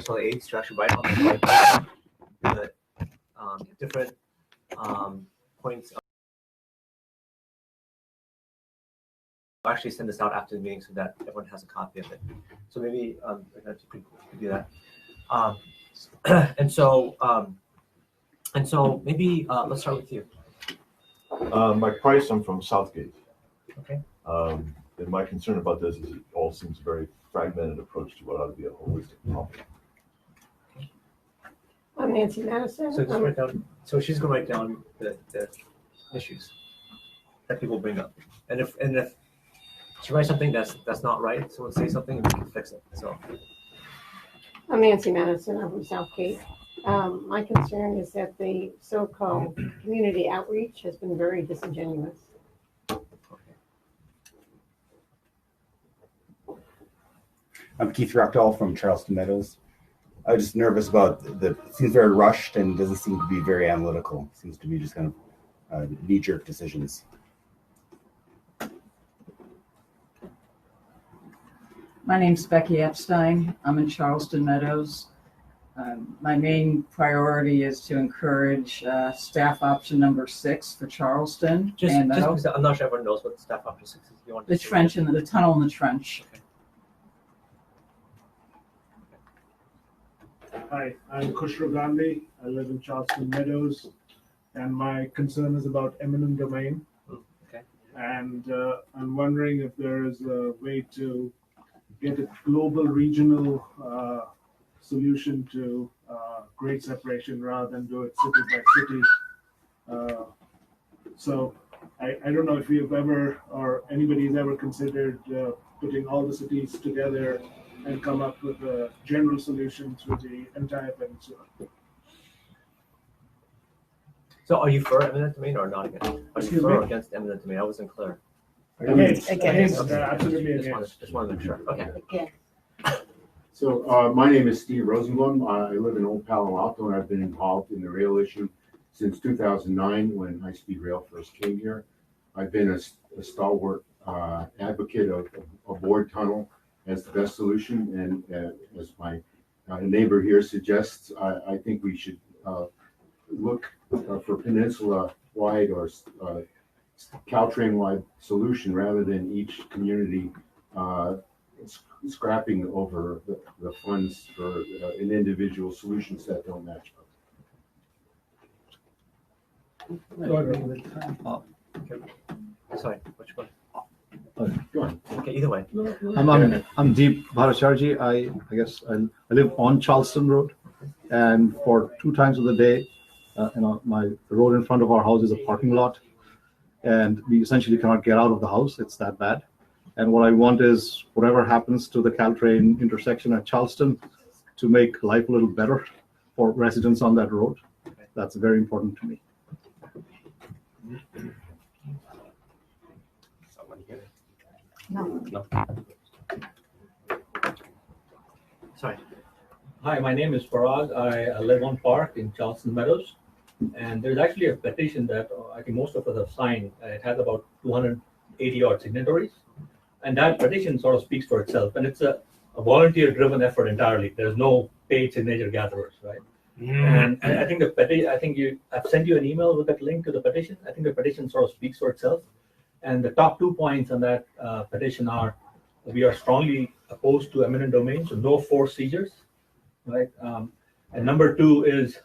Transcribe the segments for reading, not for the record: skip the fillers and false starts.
till the 8th to actually write on the whiteboard the different points. I'll actually send this out after the meeting so that everyone has a copy of it. So maybe you could do that. And so maybe let's start with you. My price, I'm from Southgate. Okay. And my concern about this is it all seems a very fragmented approach to what ought to be a holistic problem. I'm Nancy Madison. So just write down. So she's going to write down the issues that people bring up, and if she writes something that's not right, someone say something and we can fix it. So I'm Nancy Madison. I'm from Southgate. My concern is that the so-called community outreach has been very disingenuous. I'm Keith Rechtel from Charleston Meadows. I was just nervous about it seems very rushed and doesn't seem to be very analytical. It seems to be just kind of knee-jerk decisions. My name's Becky Epstein. I'm in Charleston Meadows. My main priority is to encourage staff option number 6 for Charleston. just I'm not sure everyone knows what staff option 6 is. If you want the trench and the tunnel in the trench. Okay. Hi, I'm Kushra Gandhi. I live in Charleston Meadows, and my concern is about eminent domain. Okay. And I'm wondering if there is a way to get a global regional solution to grade separation rather than do it city by city. So I don't know if you've ever or anybody's ever considered putting all the cities together and come up with a general solution through the entire peninsula. So are you for eminent domain or not against? Are you for or against eminent domain? I wasn't clear. Against, Against. absolutely against. Just want to make sure. Okay. Again. So my name is Steve Rosenblum. I live in Old Palo Alto, and I've been involved in the rail issue since 2009 when high-speed rail first came here. I've been a stalwart advocate of a board tunnel as the best solution, and as my neighbor here suggests, I think we should look for peninsula-wide or Caltrain-wide solution rather than each community scrapping over the funds for an individual solutions that don't match up. Sorry, which one? Go on. Okay, either way. I'm Deep Bhattacharjee. I guess I live on Charleston Road, and for 2 times of the day, the road in front of our house is a parking lot, and we essentially cannot get out of the house. It's that bad. And what I want is whatever happens to the Caltrain intersection at Charleston to make life a little better for residents on that road. That's very important to me. No. Sorry. Hi, my name is Parag. I live on Park in Charleston Meadows. And there's actually a petition that I think most of us have signed. It has about 280 odd signatories. And that petition sort of speaks for itself. And it's a volunteer-driven effort entirely. There's no paid signature gatherers, right? And I think I've sent you an email with that link to the petition. I think the petition sort of speaks for itself. And the top 2 points on that petition are: we are strongly opposed to eminent domain, so no forced seizures, right? And number 2 is,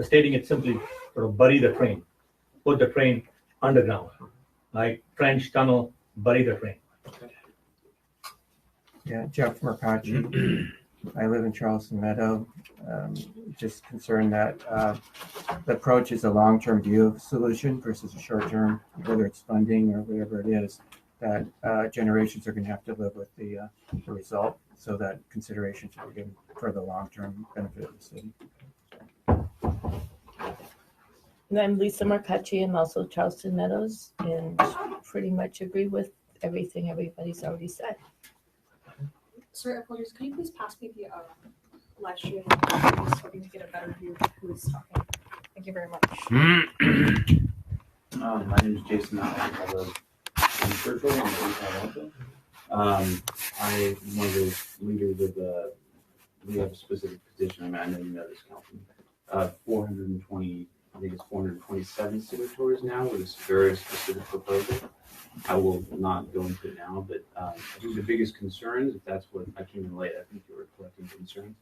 stating it simply, sort of bury the train, put the train underground, like trench, tunnel, bury the train. Yeah, Jeff Mercacci. I live in Charleston Meadow. Just concerned that the approach is a long-term view solution versus a short-term, whether it's funding or whatever it is, that generations are going to have to live with the result, so that consideration should be given for the long-term benefit of the city. And I'm Lisa Mercacci. I'm also Charleston Meadows, and pretty much agree with everything everybody's already said. Sorry, apologies. Could you please pass me the live stream so we can get a better view of who is talking? Thank you very much. My name is Jason. I live in Churchill on the Palo Alto. I'm one of the leaders of the we have a specific petition. I mean, I know you know this, Councilman. 420, I think it's 427 signatories now with this very specific proposal. I will not go into it now, but I think the biggest concerns, if that's what I came in late, I think you were collecting concerns.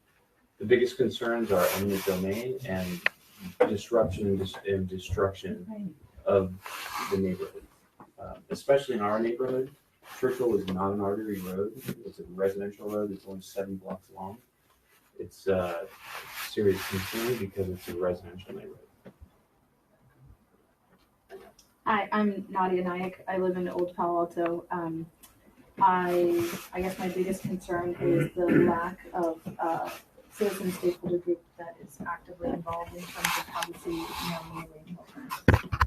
The biggest concerns are eminent domain and disruption and destruction of the neighborhood, especially in our neighborhood. Churchill is not an artery road. It's a residential road. It's only 7 blocks long. It's a serious concern because it's a residential neighborhood. Hi, I'm Nadia Nayak. I live in Old Palo Alto. I guess my biggest concern is the lack of citizen stakeholder group that is actively involved in terms of how the city rearrange alternatives.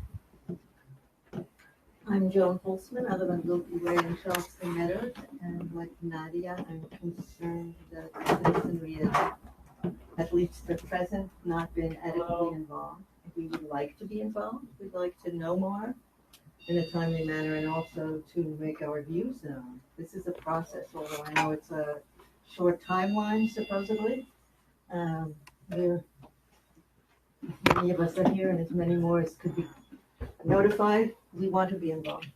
I'm Joan Holtzman. I live in Wilkie Way in Charleston Meadows, and like Nadia, I'm concerned that citizenry is, at least at present, not been adequately involved. We would like to be involved. We'd like to know more in a timely manner and also to make our views known. This is a process, although I know it's a short timeline supposedly. Many of us are here and as many more as could be notified. We want to be involved.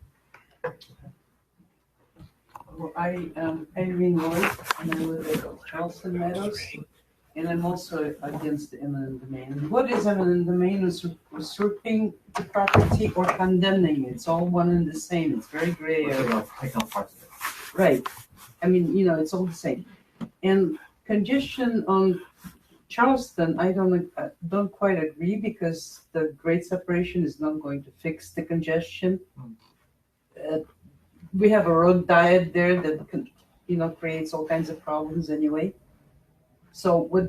Well, I am Irene Lloyd, and I live at Charleston Meadows, and I'm also against the eminent domain. What is eminent domain? Is usurping the property or condemning it? It's all one and the same. It's very gray area. Right. I mean, it's all the same. And congestion on Charleston, I don't quite agree because the grade separation is not going to fix the congestion. We have a road diet there that creates all kinds of problems anyway. So what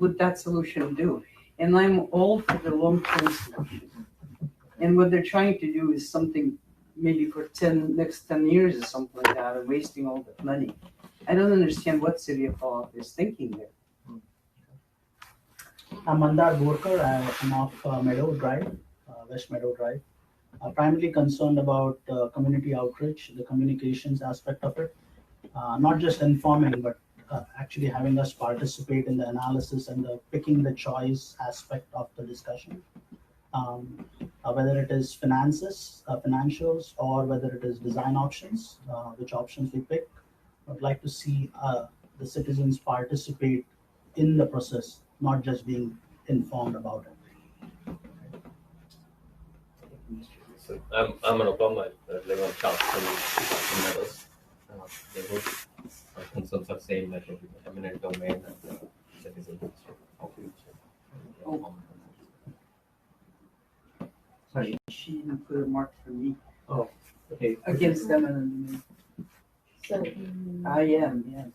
would that solution do? And I'm all for the long-term solution. And what they're trying to do is something maybe for next 10 years or something like that, and wasting all that money. I don't understand what City of Palo Alto is thinking there. I'm Mandar Borkar. I'm off Meadow Drive, West Meadow Drive. I'm primarily concerned about community outreach, the communications aspect of it. Not just informing, but actually having us participate in the analysis and the picking the choice aspect of the discussion. Whether it is financials, or whether it is design options, which options we pick. I'd like to see the citizens participate in the process, not just being informed about it. So I'm an Obama. I live on Charleston Meadows. They both our concerns are same, like eminent domain and citizen outreach. Sorry, she didn't put a mark for me. Oh, okay. Against them and So I am, yes.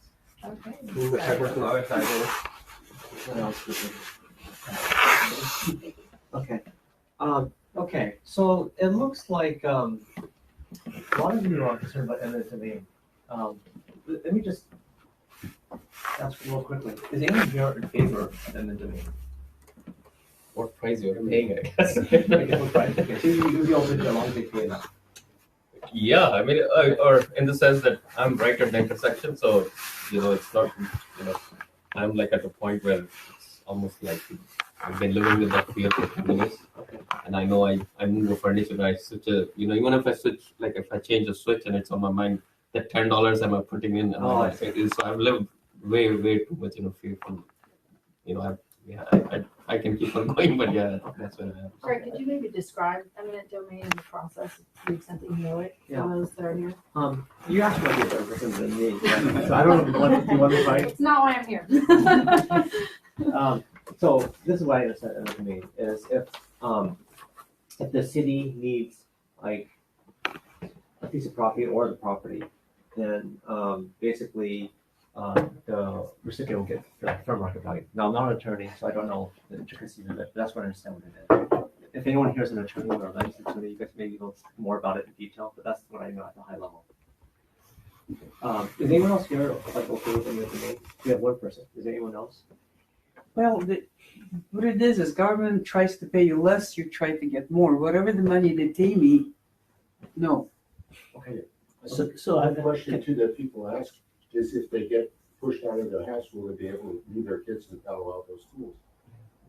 Okay. Okay. So it looks like a lot of you are concerned about eminent domain. Let me just ask real quickly: is anyone here in favor of eminent domain? What price you're paying, I guess. Okay, so you'd be open to a long pay enough. Yeah, I mean, or in the sense that I'm right at the intersection, so it's not, I'm like at a point where it's almost like I've been living with that fear for 2 years, and I know I move a furniture, I switch even if I switch, like if I change a switch and it's on my mind, that $10 am I putting in, and so I've lived way too much in a fear from, I can keep on going, but yeah, that's what I have. All right, could you maybe describe eminent domain and the process to the extent that you know it for those that are here? You asked what you're representing than me, so I don't know what you want to fight. It's not why I'm here. So this is what I understand eminent domain is if the city needs like a piece of property or the property, then basically the recipient will get fair market value. Now, I'm not an attorney, so I don't know the intricacies of it, but that's what I understand what it is. If anyone here is an attorney or a licensed attorney, you guys maybe know more about it in detail, but that's what I know at the high level. Is anyone else here like okay with eminent domain? We have one person. Is there anyone else? Well, what it is government tries to pay you less, you try to get more. Whatever the money they pay me, no. Okay. So I have a question too that people ask, is if they get pushed out of the high school to be able to leave their kids in Palo Alto schools.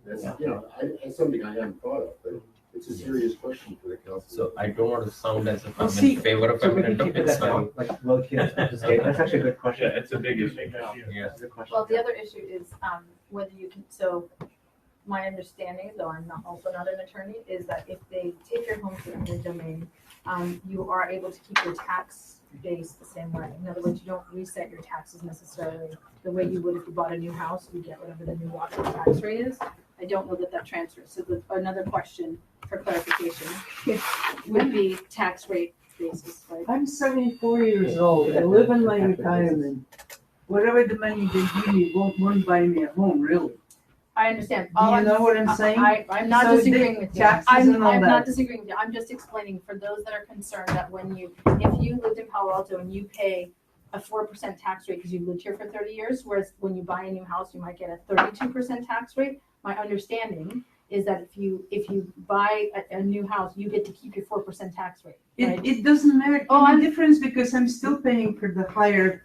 That's, you know, that's something I hadn't thought of, but it's a serious question for the council. So I don't want to sound as if I'm Well, see, in favor of so we can eminent keep it domain. that down, like low key, that's actually a good question. Yeah, it's a big issue. Yeah. That's a good question. Well, the other issue is whether you can, so my understanding, though I'm also not an attorney, is that if they take your home to eminent domain, you are able to keep your tax base the same way. In other words, you don't reset your taxes necessarily the way you would if you bought a new house, you get whatever the new local tax rate is. I don't know that transfers. So another question for clarification would be tax rate basis, right? I'm 74 years old. I live in my retirement. Whatever the money they give me won't buy me a home, really. I understand. Do you know what I'm saying? I'm not So disagreeing with you. taxes I'm and all not that. disagreeing with you. I'm just explaining for those that are concerned that if you lived in Palo Alto and you pay a 4% tax rate because you've lived here for 30 years, whereas when you buy a new house, you might get a 32% tax rate. My understanding is that if you buy a new house, you get to keep your 4% tax rate. Right? It doesn't make any difference because I'm still paying for the higher.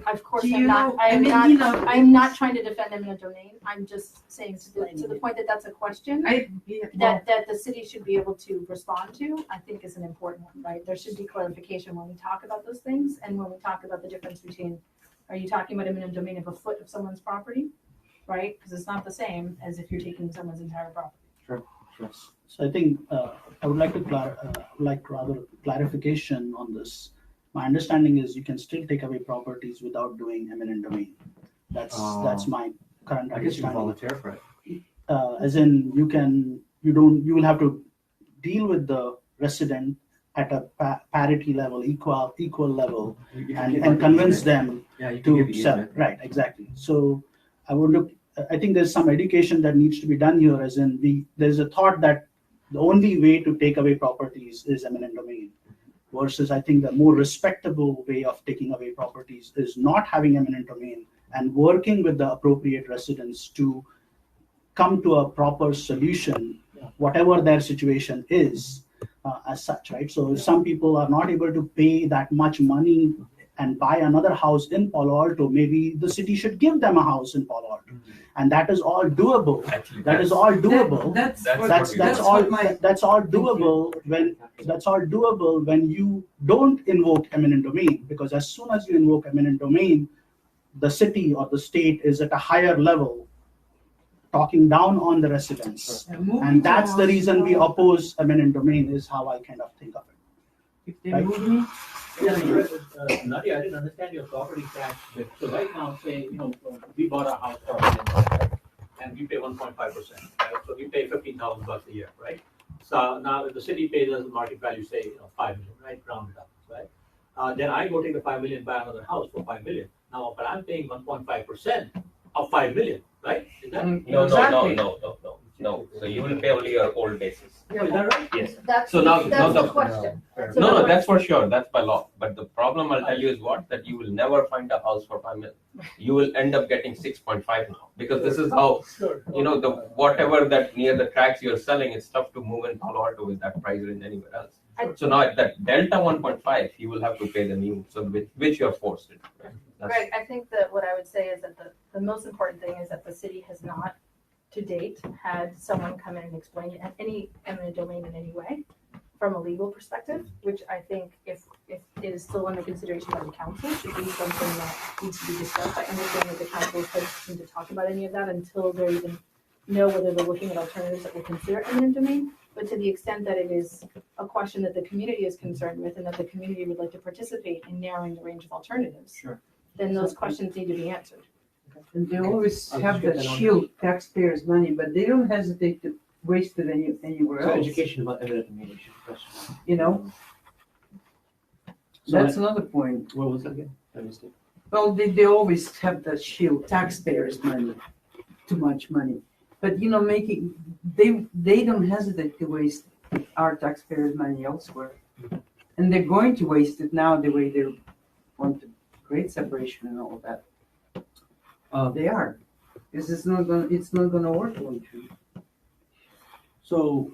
Of course, Do I'm you not. know- I mean, you know, I'm not trying to defend eminent domain. I'm just saying to the point that that's a question that the city should be able to respond to. I think is an important one, right? There should be clarification when we talk about those things and when we talk about the difference between. Are you talking about eminent domain of a foot of someone's property, right? Because it's not the same as if you're taking someone's entire property. Sure. So I think I would like to rather clarification on this. My understanding is you can still take away properties without doing eminent domain. That's my current I guess you can understanding. volunteer for it. As in you will have to deal with the resident at a parity level, equal level, You can give and like convince easement. them You can give to sell. easement. Right, exactly. So I think there's some education that needs to be done here, as in there's a thought that the only way to take away properties is eminent domain, versus I think the more respectable way of taking away properties is not having eminent domain and working with the appropriate residents to come to a proper solution, whatever their situation is, as such, right? So if some people are not able to pay that much money and buy another house in Palo Alto, maybe the city should give them a house in Palo Alto, and that is all doable. That is all doable. That's all doable when you don't invoke eminent domain, because as soon as you invoke eminent domain, the city or the state is at a higher level talking down on the residents. And that's the reason we oppose eminent domain, is how I kind of think of it. If they move me, Nadia, I didn't understand your property tax bit. So right now, say, we bought a house for $1 million, and we pay 1.5%, right? So we pay $15,000 a year, right? So now the city pays us market value, say, $5 million, right? Rounded up, right? Then I go take the $5 million, buy another house for $5 million. Now, but I'm paying 1.5% of $5 million, right? Is that No. So you will pay only your old basis. Yeah, is that right? Yes. That's the question. No, that's for sure. That's by law. But the problem I'll tell you is that you will never find a house for $5 million. You will end up getting 6.5 now, because this is how the whatever that near the tracks you're selling, it's tough to move in Palo Alto with that price range anywhere else. So now at that delta 1.5, you will have to pay the new, so which you're forced to do. Greg, I think that what I would say is that the most important thing is that the city has not, to date, had someone come in and explain any eminent domain in any way from a legal perspective, which I think if it is still under consideration by the council, should be something that needs to be discussed. I understand that the council is hesitant to talk about any of that until they even know whether they're looking at alternatives that will consider eminent domain. But to the extent that it is a question that the community is concerned with and that the community would like to participate in narrowing the range of alternatives, then those questions need to be answered. and they always have that shield taxpayers' money, but they don't hesitate to waste it anywhere So else. education about eminent domain, we should question. You know, So that's another point. What was that again? I missed it. Well, they always have that shield taxpayers' money, too much money. But they don't hesitate to waste our taxpayers' money elsewhere, and they're going to waste it now the way they want the grade separation and all of that. They are, because it's not gonna work long term. So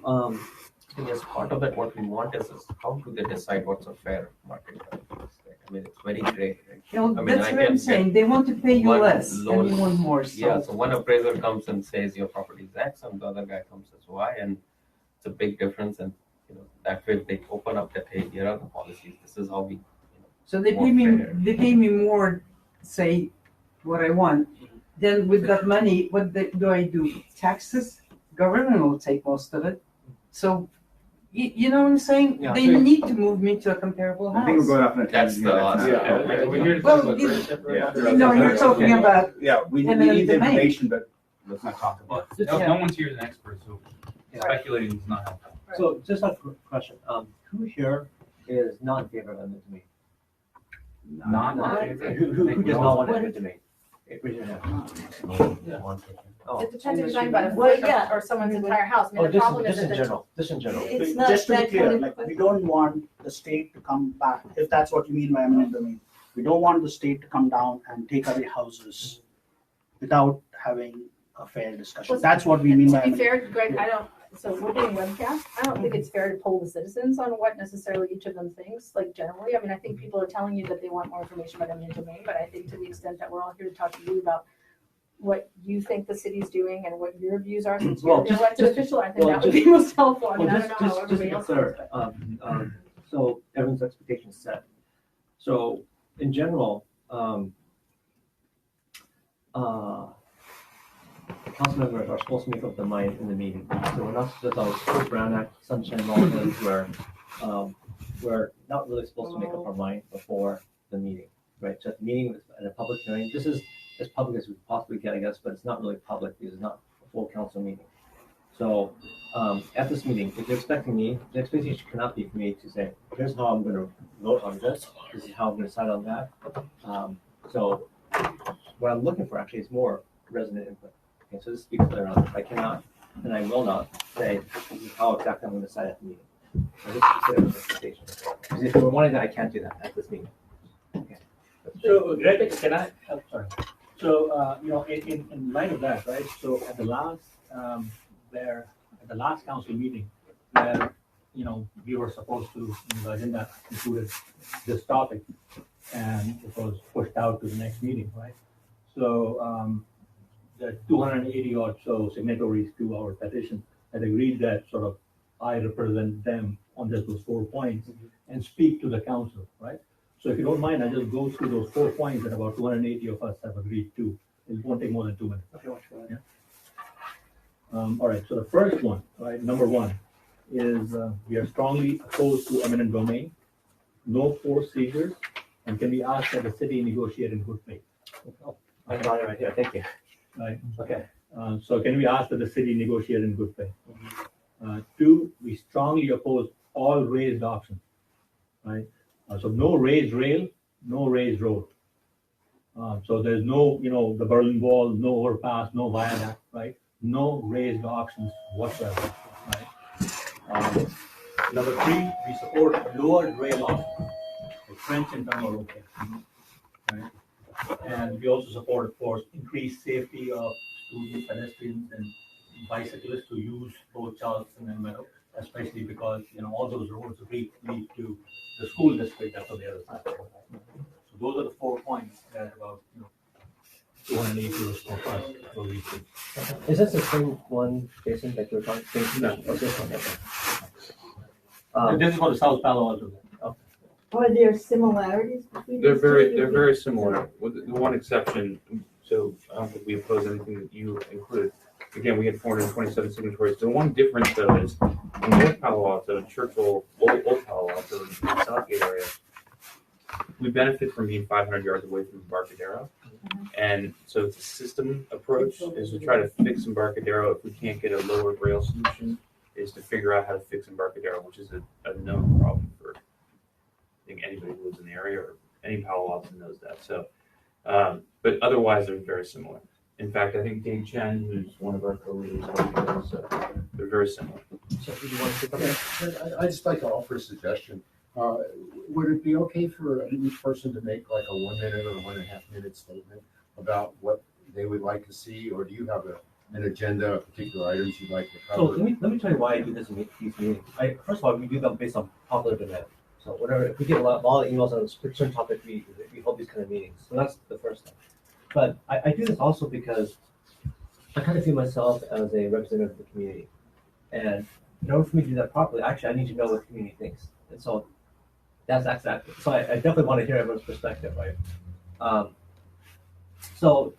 I guess part of that what we want is how do they decide what's a fair market value? I mean, it's very gray. Right? You know, I mean, that's I what I'm can saying. get They want to pay you one less loan. and you want more. So. Yeah, so one appraiser comes and says your property is X, and the other guy comes as Y, and it's a big difference. And that way they open up that, hey, here are the policies. This is how we. So they more pay me. fair. They pay me more. Say what I want. Then with that money, do I do? Taxes. Government will take most of it. So. You know what I'm saying? Yeah, they so- need to move me to a comparable house. I think we're going off on a That's tangent the here. last. Yeah. We're here to Well, talk about it- separate- No, you're talking about. Yeah, we eminent need the domain. information, but let's not talk about it. Yeah. No one's here as an expert, so speculating is not helpful. So just a question, who here is not in favor of eminent domain? Not Who does not want eminent domain? Raise your hand. Oh. It depends if you're talking about a Well, foot yeah. or someone's entire house. I mean, Oh, the just, problem is just in that general, just in general. It's not Just to be that clear, kind of like, we question. don't want the state to come back, if that's what you mean by eminent domain. We don't want the state to come down and take away houses without having a fair discussion. Well, That's what we mean by to be eminent. fair, Greg, so we're doing webcast. I don't think it's fair to poll the citizens on what necessarily each of them thinks, like generally. I mean, I think people are telling you that they want more information about eminent domain, but I think to the extent that we're all here to talk to you about what you think the city's doing and what your views are since you're Well, the just- elected just- official, I think well, that would just- be most helpful. I mean, Well, I don't know how just to everybody be else clear, feels. so everyone's expectations set. So in general, council members are supposed to make up their mind in the meeting. So we're not just all Brown Act, sunshine law, where we're not really supposed to make up our mind before the meeting, right? So at the meeting and a public hearing, this is as public as we possibly can, I guess, but it's not really public because it's not a full council meeting. So at this meeting, if you're expecting me, the expectation cannot be for me to say, here's how I'm going to vote on this. This is how I'm going to decide on that. So what I'm looking for actually is more resident input. Okay, so just to be clear on this, I cannot and I will not say this is how exactly I'm going to decide at the meeting. I just consider an expectation. Because if we're wanting that, I can't do that at this meeting. Okay. So, Greg, can I, I'm sorry. So, in light of that, right, so at the last, at the last council meeting, where, we were supposed to, the agenda included this topic, and it was pushed out to the next meeting, right? So, the 280 or so signatories to our petition had agreed that sort of I represent them on just those 4 points and speak to the council, right? So if you don't mind, I'll just go through those 4 points that about 280 of us have agreed to. It won't take more than 2 minutes. Okay, All right, so the first one, right, number 1, is we are strongly opposed to eminent domain, no forced seizures, and can be asked that the city negotiate in good faith. I got it right here. Thank you. Right, okay. So can we ask that the city negotiate in good faith? 2, we strongly oppose all raised options, right? So no raised rail, no raised road. So there's no, the Berlin Wall, no overpass, no viaduct, right? No raised options whatsoever, right? Number 3, we support lowered rail options. The trench and tunnel are okay, right? And we also support, of course, increased safety of students, pedestrians, and bicyclists who use both Charleston and Meadow, especially because, all those roads lead to the school district that's on the other side. So those are the 4 points that about, 280 or so plus will lead to. Is this the same one, Jason, that you're talking about? No. Oh, this one, okay. This is for the South Palo Alto. Are there similarities between They're these very, two? they're very similar, with the one exception. So I don't think we oppose anything that you included. Again, we had 427 signatories. The one difference though is in North Palo Alto and Churchill, Old Palo Alto, and Southgate area, we benefit from being 500 yards away from Embarcadero. And so it's a system approach is to try to fix Embarcadero. If we can't get a lowered rail solution, is to figure out how to fix Embarcadero, which is a known problem for I think anybody who lives in the area or any Palo Alto knows that. So, but otherwise they're very similar. In fact, I think Dave Chen, who's one of our co-leaders, they're very similar. So do you want to pick up? I'd just like to offer a suggestion. Would it be okay for each person to make like a 1 minute or 1.5 minute statement about what they would like to see, or do you have an agenda of particular items you'd like to So cover? let me tell you why I do this in these meetings. First of all, we do them based on popular demand. So whatever, if we get a lot of emails on a certain topic, we hold these kind of meetings. So that's the first thing. But I do this also because I kind of view myself as a representative of the community. And in order for me to do that properly, actually, I need to know what the community thinks. And so that's exactly. So I definitely want to hear everyone's perspective, right? So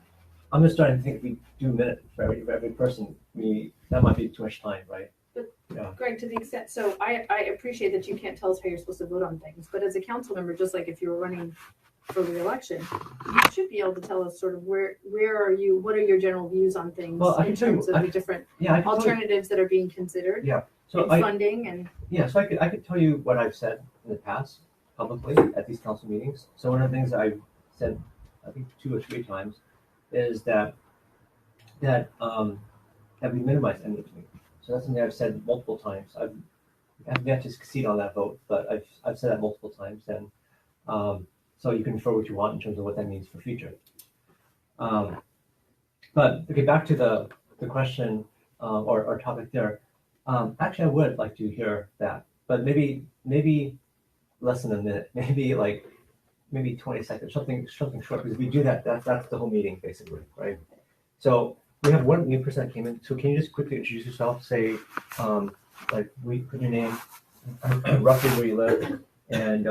I'm just starting to think if we do a minute for every person, that might be too much time, right? But Yeah. Greg, to the extent, so I appreciate that you can't tell us how you're supposed to vote on things, but as a council member, just like if you were running for re-election, you should be able to tell us sort of where are you, what are your general views on things in terms of the different alternatives that are being considered. Yeah. So funding and. Yeah, so I could tell you what I've said in the past publicly at these council meetings. So one of the things that I've said, I think 2 or 3 times, is that we minimize enmity. So that's something I've said multiple times. I've yet to succeed on that vote, but I've said that multiple times, and so you can infer what you want in terms of what that means for future. But okay, back to the question or topic there. Actually, I would like to hear that, but maybe less than a minute, maybe 20 seconds, something short. Because if we do that, that's the whole meeting basically, right? So we have one new person that came in. So can you just quickly introduce yourself? Say, we put your name, roughly where you live, and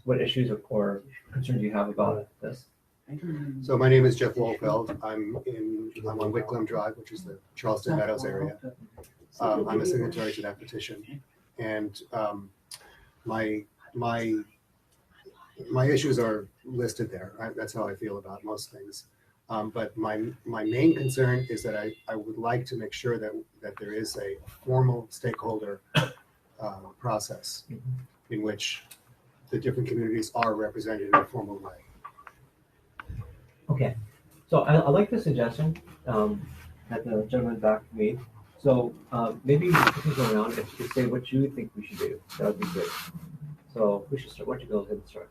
what issues or concerns you have about this. So my name is Jeff Wolfeld. I'm on Wicklum Drive, which is the Charleston Meadows area. I'm a signatory to that petition, and my issues are listed there. That's how I feel about most things. But my main concern is that I would like to make sure that there is a formal stakeholder process in which the different communities are represented in a formal way. Okay, so I like the suggestion that the gentleman back made. So maybe we can go around and you could say what you think we should do. That would be great. So we should start. Why don't you go ahead and start?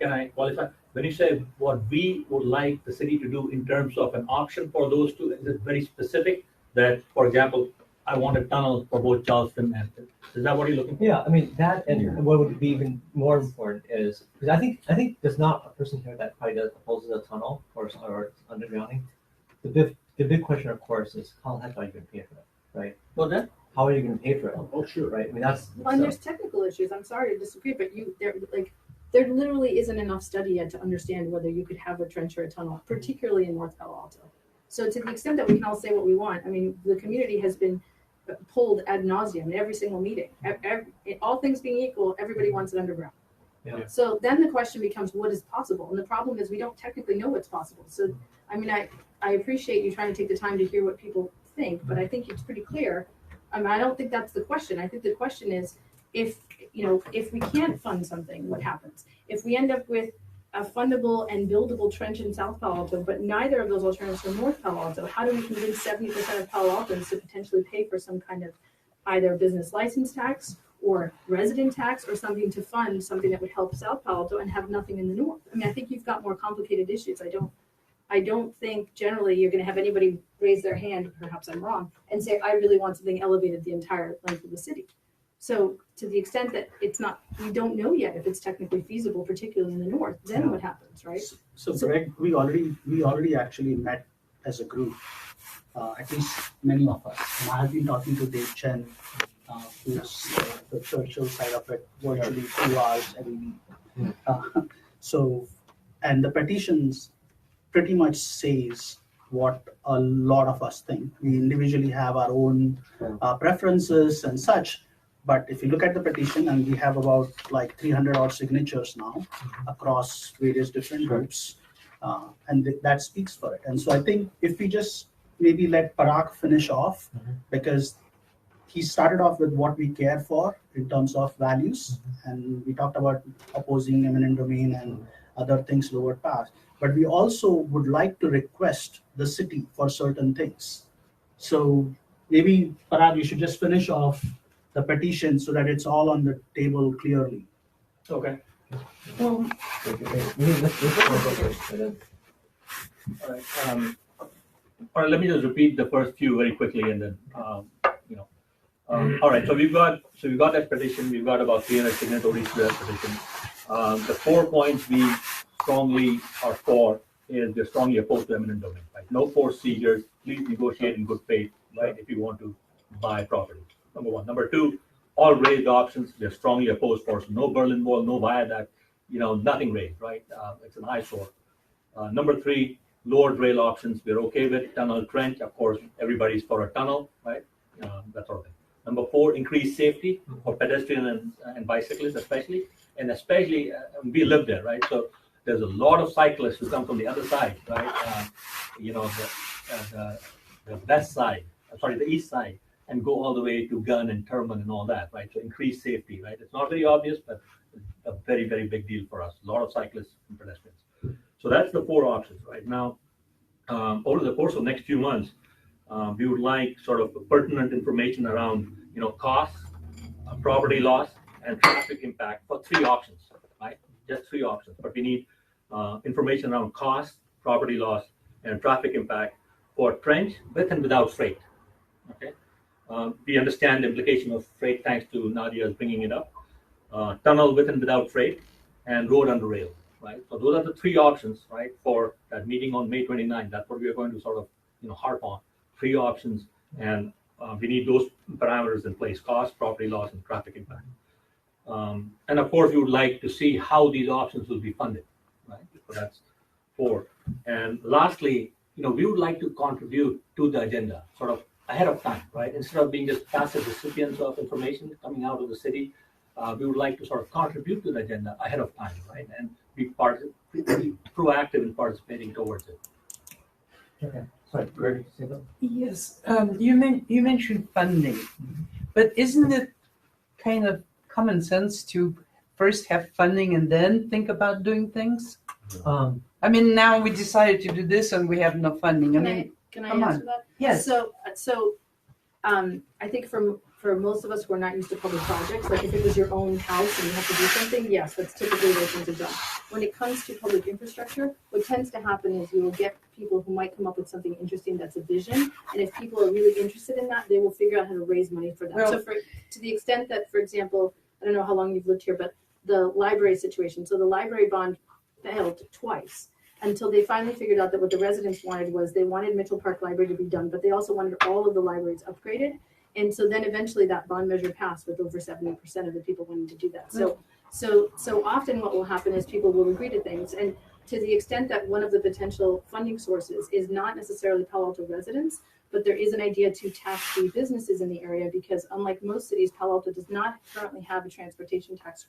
Can I qualify? When you say what we would like the city to do in terms of an option for those two, is it very specific that, for example, I want a tunnel for both Charleston and is that what you're looking for? Yeah, I mean that, and what would be even more important is because I think there's not a person here that probably opposes a tunnel or undergrounding. The big question, of course, is how the heck are you going to pay for it, right? Well, then how are you going to pay for it? Oh, sure, right? I mean that's. And there's technical issues. I'm sorry to disagree, but there literally isn't enough study yet to understand whether you could have a trench or a tunnel, particularly in North Palo Alto. So to the extent that we can all say what we want, I mean, the community has been pulled ad nauseum in every single meeting. All things being equal, everybody wants it underground. Yeah. So then the question becomes, what is possible? And the problem is we don't technically know what's possible. So, I mean, I appreciate you trying to take the time to hear what people think, but I think it's pretty clear. I mean, I don't think that's the question. I think the question is, if we can't fund something, what happens? If we end up with a fundable and buildable trench in South Palo Alto, but neither of those alternatives for North Palo Alto, how do we convince 70% of Palo Altans to potentially pay for some kind of either business license tax or resident tax or something to fund something that would help South Palo Alto and have nothing in the north? I mean, I think you've got more complicated issues. I don't think generally you're going to have anybody raise their hand, perhaps I'm wrong, and say, I really want something elevated the entire length of the city. So to the extent that we don't know yet if it's technically feasible, particularly in the north, then what happens, right? So Greg, we already actually met as a group, at least many of us. And I have been talking to Dave Chen, who's the Churchill side of it, virtually 2 hours every week. And the petitions pretty much says what a lot of us think. We individually have our own preferences and such. But if you look at the petition, and we have about 300 odd signatures now across various different groups, and that speaks for it. And so I think if we just maybe let Parag finish off, because he started off with what we care for in terms of values, and we talked about opposing eminent domain and other things lower past. But we also would like to request the city for certain things. So maybe Parag, you should just finish off the petition so that it's all on the table clearly. Okay. All right. Let me just repeat the first few very quickly, and then All right, so we've got that petition. We've got about 300 signatories to that petition. The 4 points we strongly are for is we're strongly opposed to eminent domain. Right? No forced seizures. Please negotiate in good faith, right? If you want to buy property. Number one. Number two, all raised options we're strongly opposed for. So no Berlin Wall, no viaduct, nothing raised, right? It's an eyesore. Number three, lowered rail options we're okay with. Tunnel trench, of course, everybody's for a tunnel, right? That sort of thing. Number four, increased safety for pedestrians and bicyclists, especially. And especially, we live there, right? So there's a lot of cyclists who come from the other side, right? The west side, the east side, and go all the way to Gun and Turman and all that, right? So increased safety, right? It's not very obvious, but it's a very, very big deal for us. A lot of cyclists and pedestrians. So that's the 4 options, right? Now, over the course of next few months, we would like sort of pertinent information around, costs, property loss, and traffic impact for 3 options, right? Just 3 options. But we need information around cost, property loss, and traffic impact for trench with and without freight. Okay. We understand the implication of freight thanks to Nadia's bringing it up. Tunnel with and without freight, and road under rail, right? So those are the 3 options, right, for that meeting on May 29th. That's what we are going to sort of, harp on. 3 options, and we need those parameters in place: cost, property loss, and traffic impact. And of course, we would like to see how these options will be funded, right? So that's 4. And lastly, we would like to contribute to the agenda sort of ahead of time, right? Instead of being just passive recipients of information coming out of the city, we would like to sort of contribute to the agenda ahead of time, right? And be proactive in participating towards it. Okay. Sorry, ready to say that? Yes, you mentioned funding, but isn't it kind of common sense to first have funding and then think about doing things? I mean, now we decided to do this and we have no funding. Can I come answer on. that? Yes. So I think for most of us who are not used to public projects, like if it was your own house and you have to do something, yes, that's typically where things are done. When it comes to public infrastructure, what tends to happen is you will get people who might come up with something interesting that's a vision, and if people are really interested in that, they will figure out how to raise money for that. Well, So to the extent that, for example, I don't know how long you've lived here, but the library situation, so the library bond failed twice until they finally figured out that what the residents wanted was they wanted Mitchell Park Library to be done, but they also wanted all of the libraries upgraded. And so then eventually that bond measure passed with over 70% of the people wanting to do that. So often what will happen is people will agree to things. And to the extent that one of the potential funding sources is not necessarily Palo Alto residents, but there is an idea to tax the businesses in the area, because unlike most cities, Palo Alto does not currently have a transportation tax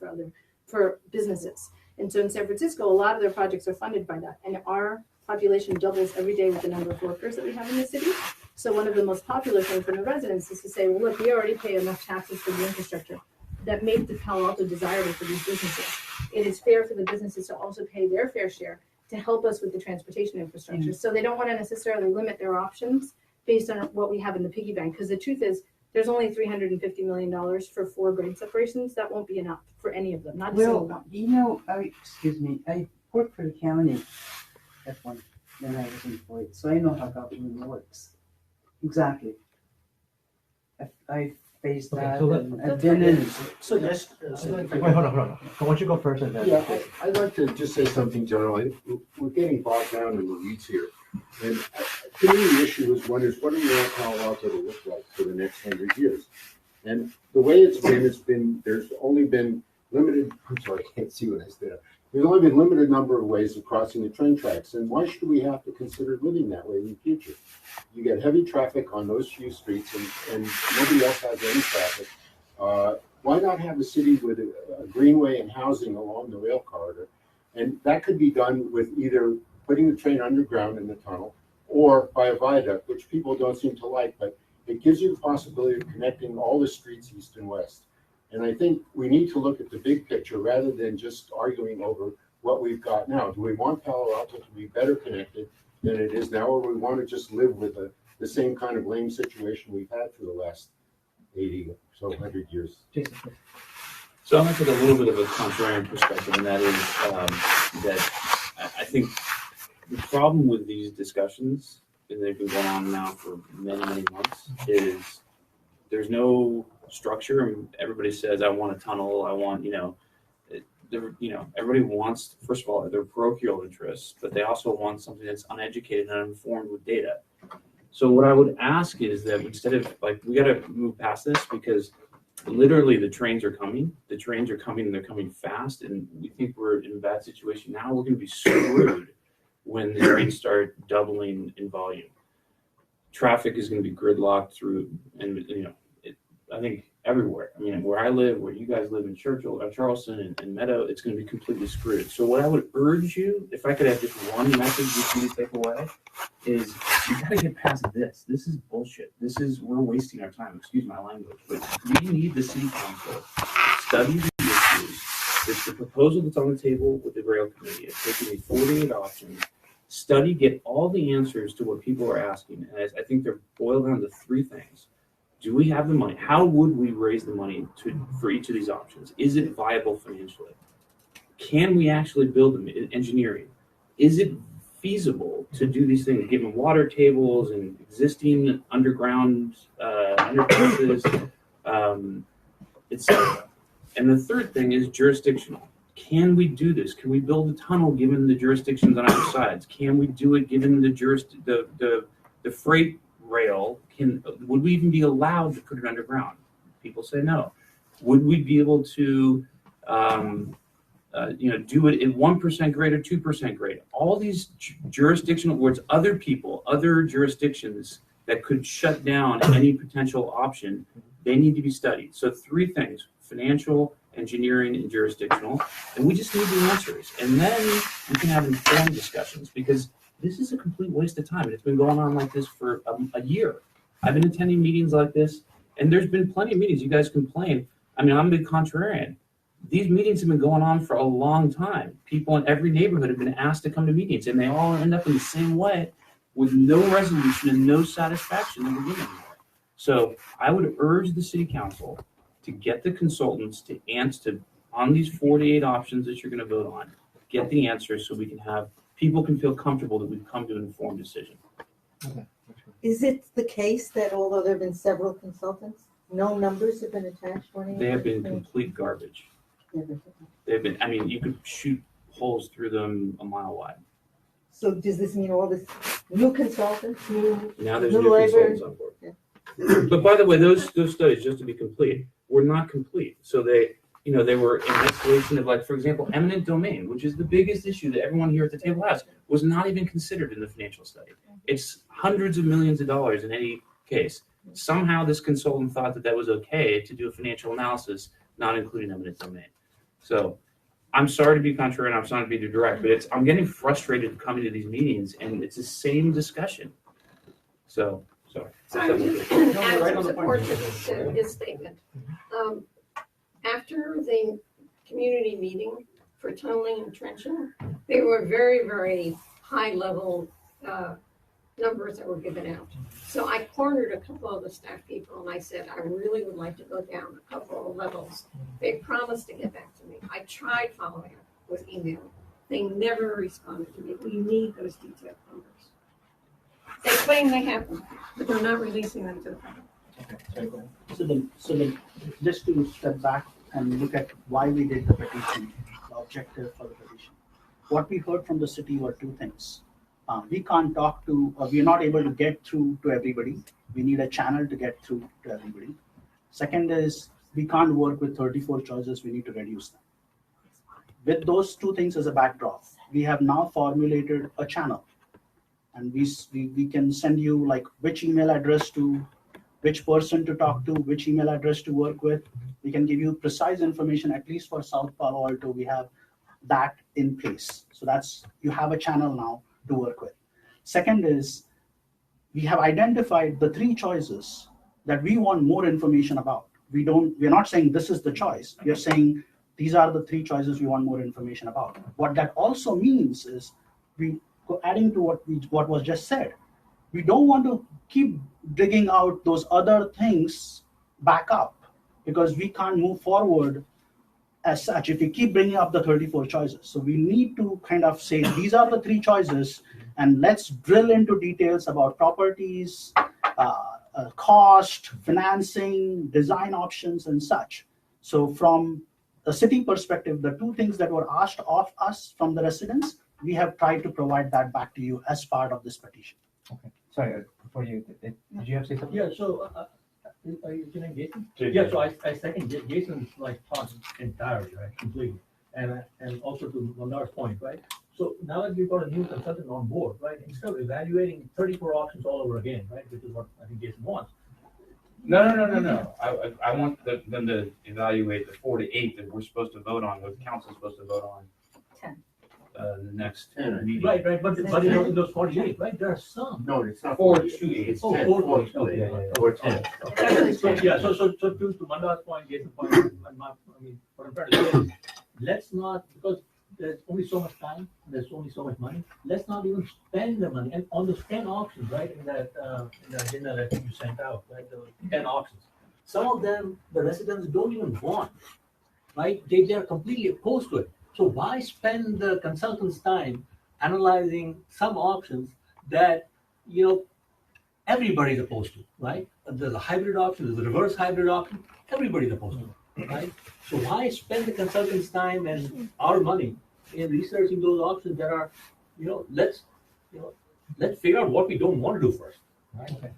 for businesses. And so in San Francisco, a lot of their projects are funded by that. And our population doubles every day with the number of workers that we have in the city. So one of the most popular things from the residents is to say, well, look, we already pay enough taxes for the infrastructure that make the Palo Alto desirable for these businesses. It is fair for the businesses to also pay their fair share to help us with the transportation infrastructure. Mm. So they don't want to necessarily limit their options based on what we have in the piggy bank. Because the truth is, there's only $350 million for 4 grade separations. That won't be enough for any of them, not a single one. I worked for the county at one when I was employed, so I know how government works. Exactly. I faced that, and I've been in it. So just, Wait, hold on. Why don't you go first and then? Yeah, I'd like to just say something generally. We're getting bogged down in the weeds here. And to me, the issue is what do we want Palo Alto to look like for the next 100 years? And the way it's been, there's only been limited, I'm sorry, I can't see what I said. There's only been limited number of ways of crossing the train tracks. And why should we have to consider living that way in the future? You get heavy traffic on those few streets and nobody else has any traffic. Why not have a city with a greenway and housing along the rail corridor? And that could be done with either putting the train underground in the tunnel or by a viaduct, which people don't seem to like, but it gives you the possibility of connecting all the streets east and west. And I think we need to look at the big picture rather than just arguing over what we've got now. Do we want Palo Alto to be better connected than it is now, or we want to just live with the same kind of lame situation we've had for the last 80 or so 100 years? Jason. So I'm going to take a little bit of a contrarian perspective, and that is that I think the problem with these discussions, and they've been going on now for many, many months, is there's no structure, and everybody says, I want a tunnel, I want, everybody wants, first of all, their parochial interests, but they also want something that's uneducated and uninformed with data. So what I would ask is that instead of we got to move past this, because literally the trains are coming and they're coming fast, and we think we're in a bad situation now. We're going to be screwed when the trains start doubling in volume. Traffic is going to be gridlocked through, and I think everywhere. I mean, where I live, where you guys live in Charleston and Meadow, it's going to be completely screwed. So what I would urge you, if I could have just one message you can take away, is you got to get past this. This is bullshit. We're wasting our time. Excuse my language, but we need the city council to study the issues. It's the proposal that's on the table with the rail committee. It's taking the 48 options. Study, get all the answers to what people are asking. And I think they're boiled down to three things. Do we have the money? How would we raise the money for each of these options? Is it viable financially? Can we actually build them? Engineering. Is it feasible to do these things, given water tables and existing underground underpasses, etc.? And the third thing is jurisdictional. Can we do this? Can we build a tunnel given the jurisdictions on our sides? Can we do it given the freight rail? Would we even be allowed to put it underground? People say no. Would we be able to do it in 1% grade or 2% grade? All these jurisdictional words, other people, other jurisdictions that could shut down any potential option, they need to be studied. So three things: financial, engineering, and jurisdictional. And we just need the answers. And then we can have informed discussions, because this is a complete waste of time. And it's been going on like this for a year. I've been attending meetings like this, and there's been plenty of meetings. You guys complain. I mean, I'm a big contrarian. These meetings have been going on for a long time. People in every neighborhood have been asked to come to meetings, and they all end up in the same way with no resolution and no satisfaction in the beginning. So I would urge the city council to get the consultants to answer on these 48 options that you're going to vote on. Get the answers so people can feel comfortable that we've come to an informed decision. Okay. Is it the case that although there have been several consultants, no numbers have been attached? They have been complete garbage. They've been, you could shoot holes through them a mile wide. So does this mean all this new consultants, now there's new consultants on board? Yeah. But by the way, those studies, just to be complete, were not complete. So they were in isolation of, for example, eminent domain, which is the biggest issue that everyone here at the table has, was not even considered in the financial study. It's hundreds of millions of dollars in any case. Somehow this consultant thought that was okay to do a financial analysis, not including eminent domain. So I'm sorry to be contrary, and I'm sorry to be too direct, but I'm getting frustrated coming to these meetings, and it's the same discussion. So, sorry. So I'm just add some support to his statement. After the community meeting for tunneling and trenching, there were very, very high level numbers that were given out. So I cornered a couple of the staff people and I said, I really would like to go down a couple of levels. They promised to get back to me. I tried following up with email. They never responded to me. We need those detailed numbers. They claim they have them, but they're not releasing them to the public. So just to step back and look at why we did the petition, the objective for the petition. What we heard from the city were two things. We can't talk to, we're not able to get through to everybody. We need a channel to get through to everybody. Second is, we can't work with 34 choices, we need to reduce them. With those two things as a backdrop, we have now formulated a channel. And we can send you which email address to, which person to talk to, which email address to work with. We can give you precise information, at least for South Palo Alto, we have that in place. So you have a channel now to work with. Second is, we have identified the three choices that we want more information about. We're not saying this is the choice. We're saying these are the three choices we want more information about. What that also means is, adding to what was just said, we don't want to keep digging out those other things back up, because we can't move forward as such if we keep bringing up the 34 choices. So we need to kind of say, these are the three choices, and let's drill into details about properties, cost, financing, design options, and such. So from a city perspective, the two things that were asked of us from the residents, we have tried to provide that back to you as part of this petition. Okay. Sorry, before you, did you have to say something? Yeah, so, are you saying Jason? Yeah, so I second Jason's like thoughts entirely, right, completely. And also to Mandar's point, right? So now that we've got a new consultant on board, right, instead of evaluating 34 options all over again, right, which is what I think Jason wants. No. I want them to evaluate the 4 to 8 that we're supposed to vote on, what the council's supposed to vote on. 10. The next 10. meeting. But in those 48, right, there are some. No, it's not 4 4 to 8. It's Oh, 10. 4 to 8. 4 to 8. Okay. Or 10. So to Mandar's point, Jason's point, what I'm trying to say is, let's not, because there's only so much time, there's only so much money, let's not even spend the money. And on those 10 options, right, in the agenda that you sent out, right, the 10 options, some of them, the residents don't even want, right? They're completely opposed to it. So why spend the consultant's time analyzing some options that, everybody's opposed to, right? There's a hybrid option, there's a reverse hybrid option, everybody's opposed to it, right? So why spend the consultant's time and our money in researching those options that are, let's figure out what we don't want to do first, right? Okay.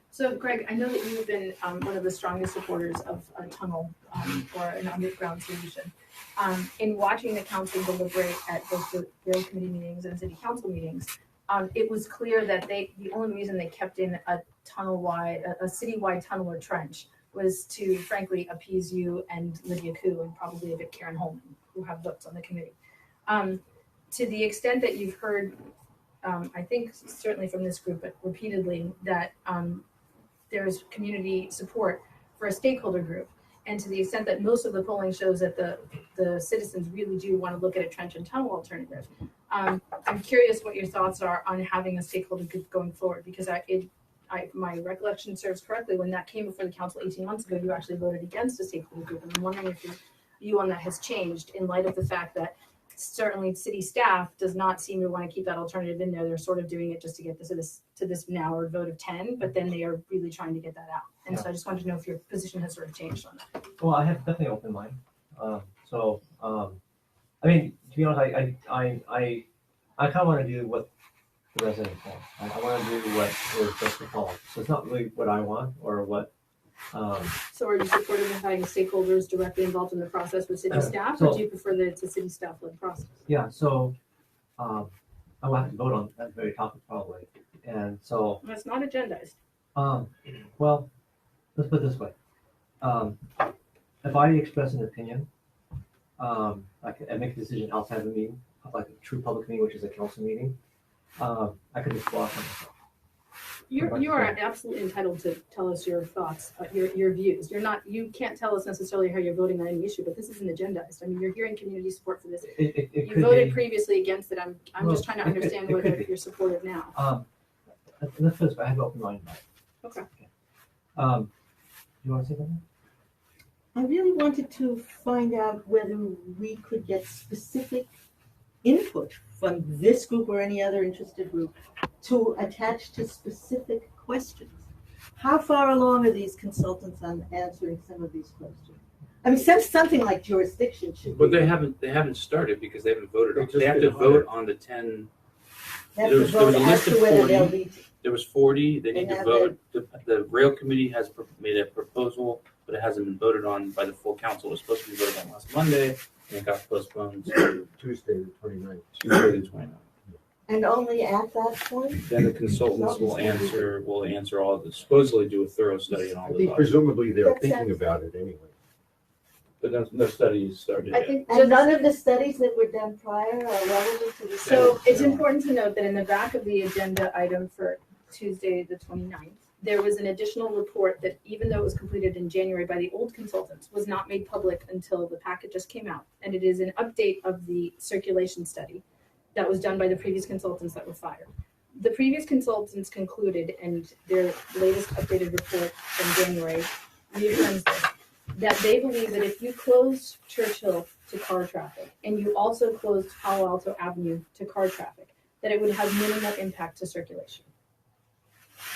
So Greg, I know that you've been one of the strongest supporters of a tunnel or an underground solution. In watching the council deliberate at both the rail committee meetings and city council meetings, it was clear that the only reason they kept in a citywide tunnel or trench was to frankly appease you and Lydia Koo and probably a bit Karen Holman, who have votes on the committee. To the extent that you've heard, I think certainly from this group, but repeatedly, that there's community support for a stakeholder group. And to the extent that most of the polling shows that the citizens really do want to look at a trench and tunnel alternative. I'm curious what your thoughts are on having a stakeholder group going forward, because my recollection serves correctly, when that came before the council 18 months ago, you actually voted against a stakeholder group. And I'm wondering if your view on that has changed in light of the fact that certainly city staff does not seem to want to keep that alternative in there. They're sort of doing it just to get to this now or vote of 10, but then they are really trying to get that out. And so I just wanted to know if your position has sort of changed on that. Well, I have definitely an open mind. I mean, to be honest, I kind of want to do what the residents want. I want to do what is best for Paul. So it's not really what I want or what. So are you supportive of having stakeholders directly involved in the process with city staff, or do you prefer that it's a city staff-led process? Yeah, so I will have to vote on that very topic probably. And so. That's not agendized. Well, let's put it this way. If I express an opinion, I make a decision outside of the meeting, like a true public meeting, which is a council meeting, I could just walk on myself. You are absolutely entitled to tell us your thoughts, your views. You can't tell us necessarily how you're voting on any issue, but this isn't agendized. I mean, you're hearing community support for this. You voted previously against it. I'm just trying to understand whether you're supportive now. Let's put this, I have an open mind about it. Okay. You want to say something? I really wanted to find out whether we could get specific input from this group or any other interested group to attach to specific questions. How far along are these consultants on answering some of these questions? I mean, something like jurisdiction should But be. they haven't started because they haven't voted on. They have to vote on the 10. They have There to was vote a as list to of whether they'll 40. be. There was 40. They need to have vote. The rail committee has made a proposal, but it hasn't been voted on by the full council. It was supposed to be voted on last Monday, and it got postponed to Tuesday the 29th. Tuesday the 29th. And only at that point? Then the consultants will answer all the, supposedly do a thorough study on all I those think options. presumably they're thinking about it anyway. But no studies started I yet. think, and none of the studies that were done prior are relevant to the. So it's important to note that in the back of the agenda item for Tuesday, the 29th, there was an additional report that, even though it was completed in January by the old consultants, was not made public until the packet just came out. And it is an update of the circulation study that was done by the previous consultants that were fired. The previous consultants concluded, and their latest updated report from January reaffirms this, that they believe that if you close Churchill to car traffic and you also closed Palo Alto Avenue to car traffic, that it would have minimal impact to circulation.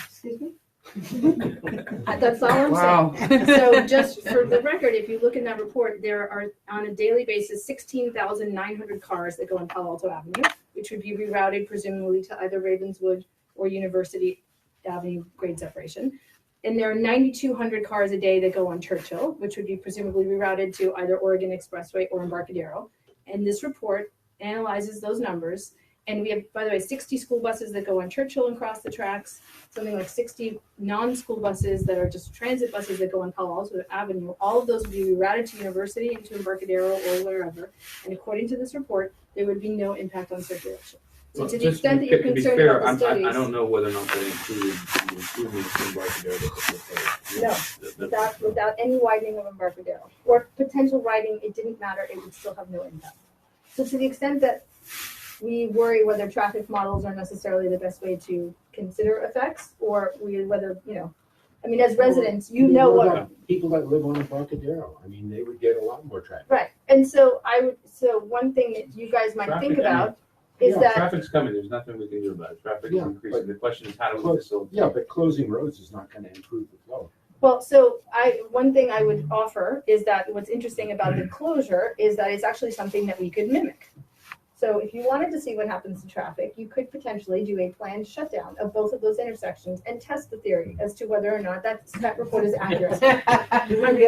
Excuse me? That's all I'm Wow. saying. So just for the record, if you look in that report, there are on a daily basis 16,900 cars that go on Palo Alto Avenue, which would be rerouted presumably to either Ravenswood or University Avenue grade separation. And there are 9,200 cars a day that go on Churchill, which would be presumably rerouted to either Oregon Expressway or Embarcadero. And this report analyzes those numbers. And we have, by the way, 60 school buses that go on Churchill and cross the tracks, something like 60 non-school buses that are just transit buses that go on Palo Alto Avenue. All of those would be rerouted to University and to Embarcadero or wherever. And according to this report, there would be no impact on circulation. So Well, to the just extent that you're to be concerned fair, about the studies. I don't know whether or not that included the improvements in Embarcadero that they proposed. No, without any widening of Embarcadero or potential widening, it didn't matter. It would still have no impact. So to the extent that we worry whether traffic models are necessarily the best way to consider effects, or whether, I mean, as residents, People that live on Embarcadero, I mean, they would get a lot more traffic. right. And so one thing that you guys might think about is that Traffic's coming, there's nothing we can do about it. Traffic is increasing. The question is how do we facilitate? Yeah, but closing roads is not gonna improve the flow. Well, so one thing I would offer is that what's interesting about the closure is that it's actually something that we could mimic. So if you wanted to see what happens to traffic, you could potentially do a planned shutdown of both of those intersections and test the theory as to whether or not that report is accurate. I'm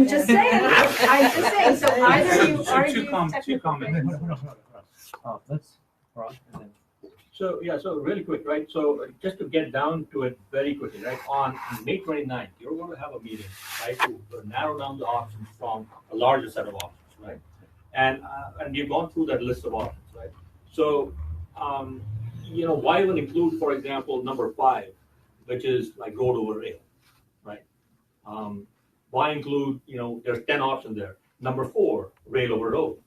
just saying. So either you argue Two comments. Let's, Rob, and then. So really quick, right? So just to get down to it very quickly, right? On May 29th, you're going to have a meeting, right? To narrow down the options from a larger set of options, right? And you've gone through that list of options, right? So, why even include, for example, number 5, which is like road over rail, right? Why include, there's 10 options there. Number 4, rail over road,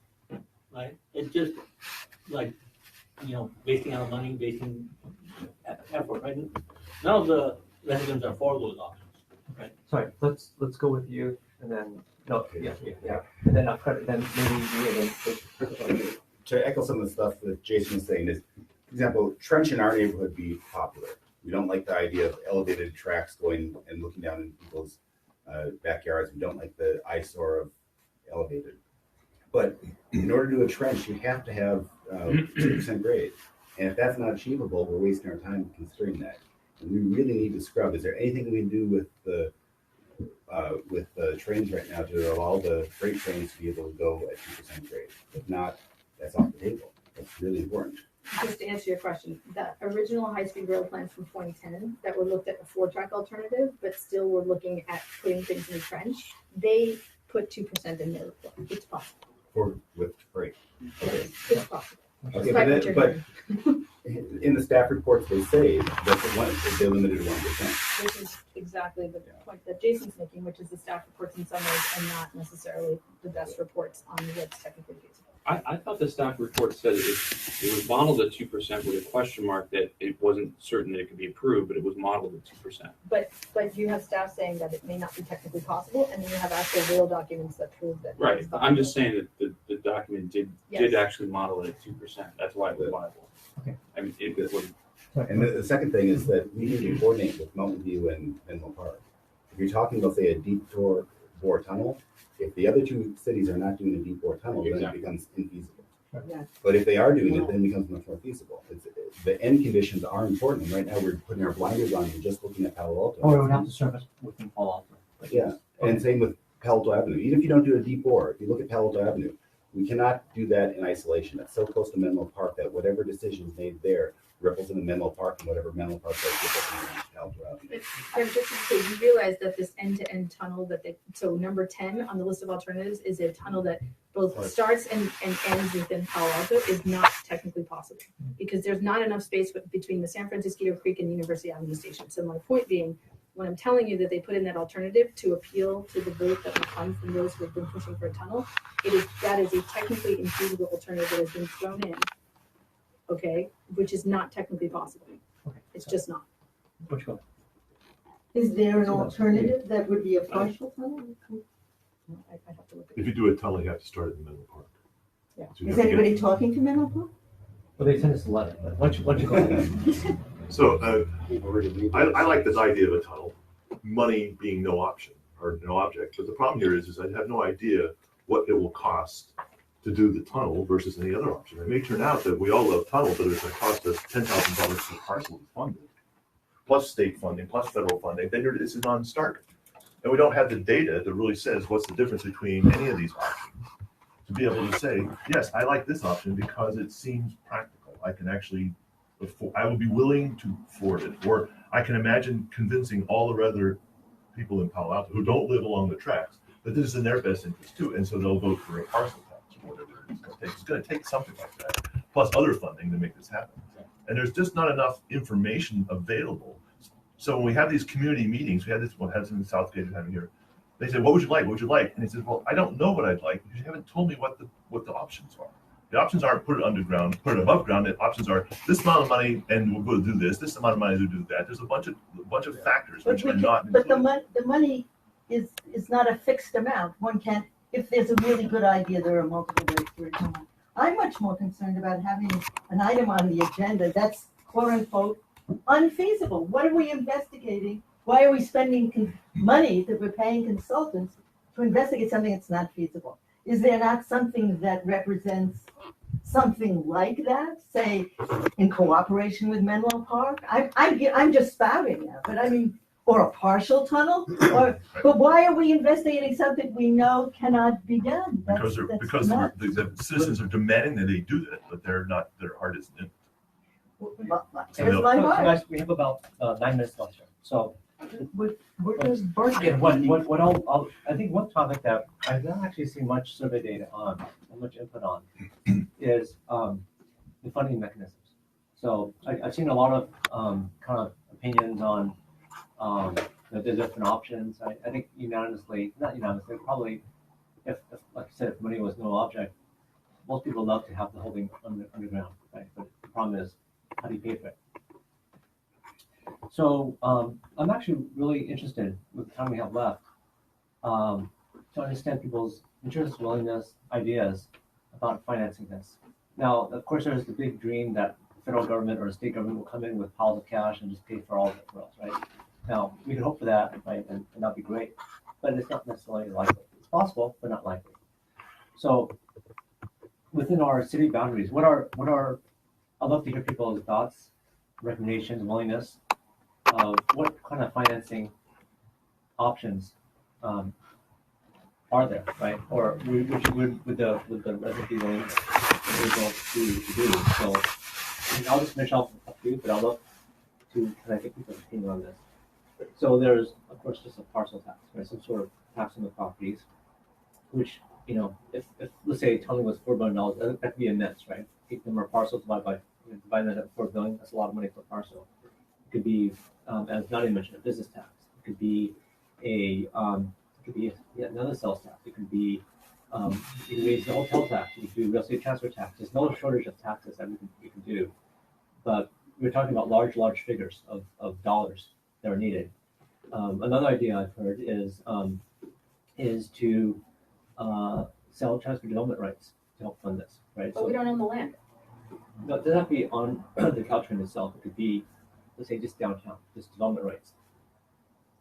right? It's just like, wasting our money, wasting effort, right? None of the residents are for those options, right? Sorry, let's go with you, and then and then then maybe you, and To echo some of the stuff that Jason was saying is, for example, trench in our neighborhood would be popular. We don't like the idea of elevated tracks going and looking down in people's backyards. We don't like the eyesore of elevated. But in order to do a trench, you have to have 2% grade. And if that's not achievable, we're wasting our time considering that. And we really need to scrub. Is there anything we can do with the trains right now to allow the freight trains to be able to go at 2% grade? If not, that's off the table. That's really important. Just to answer your question, the original high-speed rail plans from 2010 that were looked at a 4-track alternative, but still were looking at putting things in the trench, they put 2% in their report. It's possible. With freight. Okay. It's possible. Okay, but in the staff reports, they say that they're limited to 1%. Which is exactly the point that Jason's making, which is the staff reports in some ways and not necessarily the best reports on what's technically feasible. I thought the staff report said it was modeled at 2% with a question mark that it wasn't certain that it could be approved, but it was modeled at 2%. But you have staff saying that it may not be technically possible, and then you have actual real documents that prove that. Right. I'm just saying that the document did actually model it at 2%. That's why it was viable. Okay. I mean, it was. And the second thing is that we need to coordinate with Mountain View and Menlo Park. If you're talking about, say, a deep bore tunnel, if the other two cities are not doing a deep bore tunnel, then it becomes infeasible. Yeah. But if they are doing it, then it becomes much more feasible. The end conditions are important. And right now, we're putting our blinders on and just looking at Palo Alto. Or it would have to service within Palo Alto. Yeah, and same with Palo Alto Avenue. Even if you don't do a deep bore, if you look at Palo Alto Avenue, we cannot do that in isolation. It's so close to Menlo Park that whatever decision is made there ripples into Menlo Park, and whatever Menlo Park does ripples into Palo Alto Avenue. And just to say, you realize that this end-to-end tunnel so number 10 on the list of alternatives is a tunnel that both starts and ends within Palo Alto is not technically possible because there's not enough space between the San Francisco Creek and University Avenue Station. So my point being, when I'm telling you that they put in that alternative to appeal to the vote that will come from those who have been pushing for a tunnel, that is a technically infeasible alternative that has been thrown in, okay, which is not technically possible. Okay. It's just not. Which one? Is there an alternative that would be a partial tunnel? I'd have to look at If you do a tunnel, you have to start in Menlo Park. Yeah. So you Is have to anybody talking to Menlo Park? Well, they sent us a letter, but why don't you go ahead? So I like this idea of a tunnel, money being no option or no object. But the problem here is I have no idea what it will cost to do the tunnel versus any other option. It may turn out that we all love tunnel, but it's going to cost us $10,000 per parcel to fund it, plus state funding, plus federal funding. Then it's a non-starter. And we don't have the data that really says what's the difference between any of these options to be able to say, yes, I like this option because it seems practical. I can actually afford, I would be willing to afford it. Or I can imagine convincing all the other people in Palo Alto who don't live along the tracks that this is in their best interest too. And so they'll vote for a parcel tax or whatever it's going to take. It's going to take something like that, plus other funding to make this happen. And there's just not enough information available. So when we have these community meetings, we had this one, had some in Southgate, we have here. They said, "What would you like? What would you like?" And he said, "Well, I don't know what I'd like because you haven't told me what the options are. The options aren't put it underground, put it above ground. The options are this amount of money, and we'll do this amount of money to do that." There's a bunch of factors which are not. But the money is not a fixed amount. One can't. If there's a really good idea, there are multiple ways to reach money. I'm much more concerned about having an item on the agenda that's quote unquote unfeasible. What are we investigating? Why are we spending money that we're paying consultants to investigate something that's not feasible? Is there not something that represents something like that, say, in cooperation with Menlo Park? I'm just spouting now, but I mean, or a partial tunnel? But why are we investigating something we know cannot be done? Because the citizens are demanding that they do that, but their heart isn't in it. Here's my heart. Guys, we have about 9 minutes left here. So, where does Bert yeah, what I think one topic that I've not actually seen much survey data on, or much input on, is the funding mechanisms. So I've seen a lot of kind of opinions on the different options. I think not unanimously, probably if like I said, if money was no object, most people love to have the whole thing underground, right? But the problem is, how do you pay for it? So I'm actually really interested with the time we have left to understand people's interest, willingness, ideas about financing this. Now, of course, there's the big dream that the federal government or the state government will come in with piles of cash and just pay for all of it for us, right? Now, we can hope for that, right? And that'd be great, but it's not necessarily likely. It's possible, but not likely. So within our city boundaries, what are I'd love to hear people's thoughts, recommendations, willingness of what kind of financing options are there, right? Or which would the resident be willing to do? So I'll just finish off a few, but I'd love to kind of get people's opinion on this. So there's, of course, just a parcel tax, right? Some sort of tax on the properties, which, you know, if let's say tunneling was $4 billion, that could be a nets, right? Take them or parcels divided that at $4 billion, that's a lot of money per parcel. It could be, as Nadia mentioned, a business tax. It could be another sales tax. It could be you can raise the hotel tax. You can do real estate transfer tax. There's no shortage of taxes that we can do, but we're talking about large figures of dollars that are needed. Another idea I've heard is to sell transfer development rights to help fund this, right? But we don't own the land. No, it doesn't have to be on the Caltrain itself. It could be, let's say, just downtown, just development rights.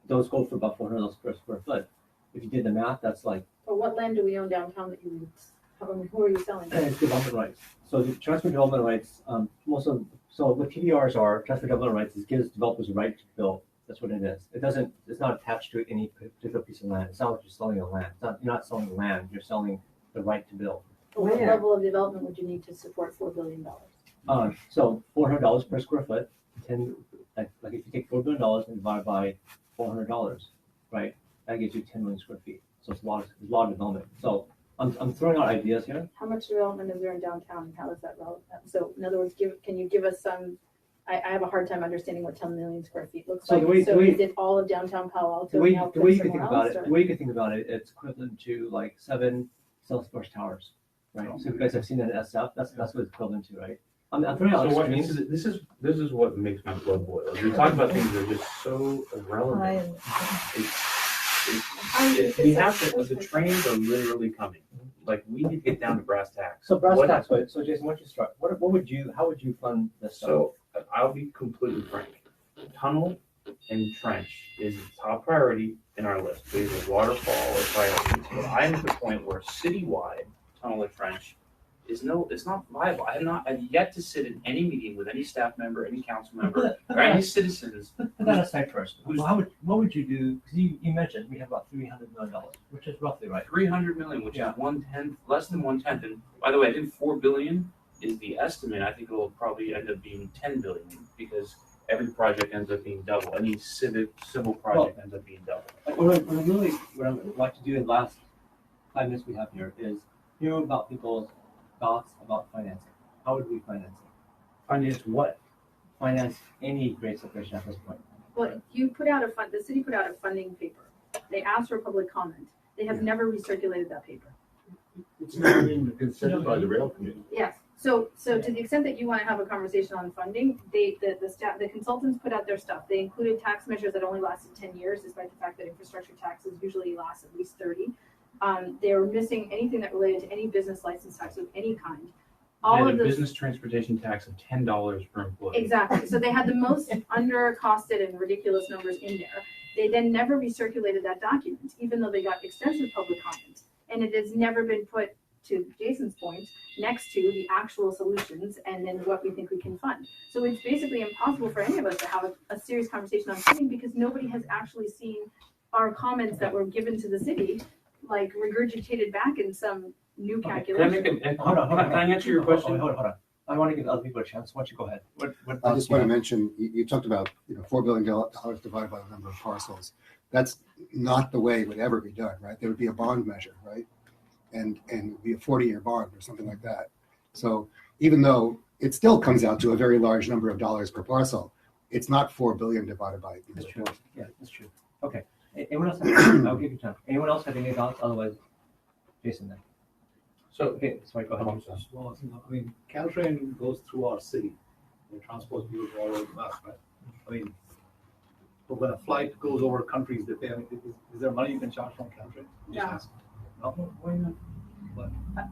Those go for about $400 per square foot. If you did the math, that's like. But what land do we own downtown that you? Who are you selling? It's development rights. So the transfer development rights, so what TDRs are, transfer development rights, is gives developers a right to build. That's what it is. It's not attached to any particular piece of land. It's not like you're selling the land. You're not selling the land. You're selling the right to build. But what level of development would you need to support $4 billion? So $400 per square foot. Like if you take $4 billion and divide by $400, right? That gives you 10 million square feet. So it's a lot of development. So I'm throwing out ideas here. How much development is there in downtown, and how is that relevant? So in other words, can you give us some? I have a hard time understanding what 10 million square feet looks like. Is it all of downtown Palo Alto? The way you can think about it, it's equivalent to like 7 Salesforce towers, right? So if you guys have seen that in SF, that's what it's equivalent to, right? I'm throwing out extremes. This is what makes my blood boil. We talk about things that are just so irrelevant. We have to. The trains are literally coming. Like we need to get down to brass tacks. So brass tacks. So Jason, why don't you start? How would you fund this stuff? So I'll be completely frank. Tunnel and trench is the top priority in our list. Either waterfall or priorities. But I am at the point where citywide tunnel or trench it's not viable. I've yet to sit in any meeting with any staff member, any council member, or any citizens. Put that aside first. Well, what would you do? Because you mentioned we have about $300 million, which is roughly right. 300 million, which is 1/10, less than 1/10. And by the way, I think 4 billion is the estimate. I think it will probably end up being 10 billion because every project ends up being double. Any civil project ends up being double. What I would like to do in the last 5 minutes we have here is hear about people's thoughts about financing. How would we finance it? Finance what? Finance any great separation at this point. Well, the city put out a funding paper. They asked for public comment. They have never recirculated that paper. It's not being considered by the rail committee. Yes. So to the extent that you want to have a conversation on funding, the consultants put out their stuff. They included tax measures that only lasted 10 years, despite the fact that infrastructure taxes usually last at least 30. They were missing anything that related to any business license tax of any kind. All of the business transportation tax of $10 per employee. Exactly. So they had the most under-costed and ridiculous numbers in there. They then never recirculated that document, even though they got extensive public comment. And it has never been put, to Jason's point, next to the actual solutions and then what we think we can fund. So it's basically impossible for any of us to have a serious conversation on funding because nobody has actually seen our comments that were given to the city, like regurgitated back in some new calculation. Hold on. Can I answer your question? Hold on. I want to give other people a chance. Why don't you go ahead? I just want to mention, you talked about, $4 billion divided by the number of parcels. That's not the way it would ever be done, right? There would be a bond measure, right? And it would be a 40-year bond or something like that. So even though it still comes out to a very large number of dollars per parcel, it's not 4 billion divided by. That's true. Yeah, that's true. Okay. Anyone else? I'll give you time. Anyone else have any thoughts? Otherwise, Jason then. So, okay, sorry, go ahead. Well, I mean, Caltrain goes through our city. It transports people all over the map, right? I mean, but when a flight goes over countries, they pay. I mean, is there money you can charge from Caltrain? Yeah. No, why not? What?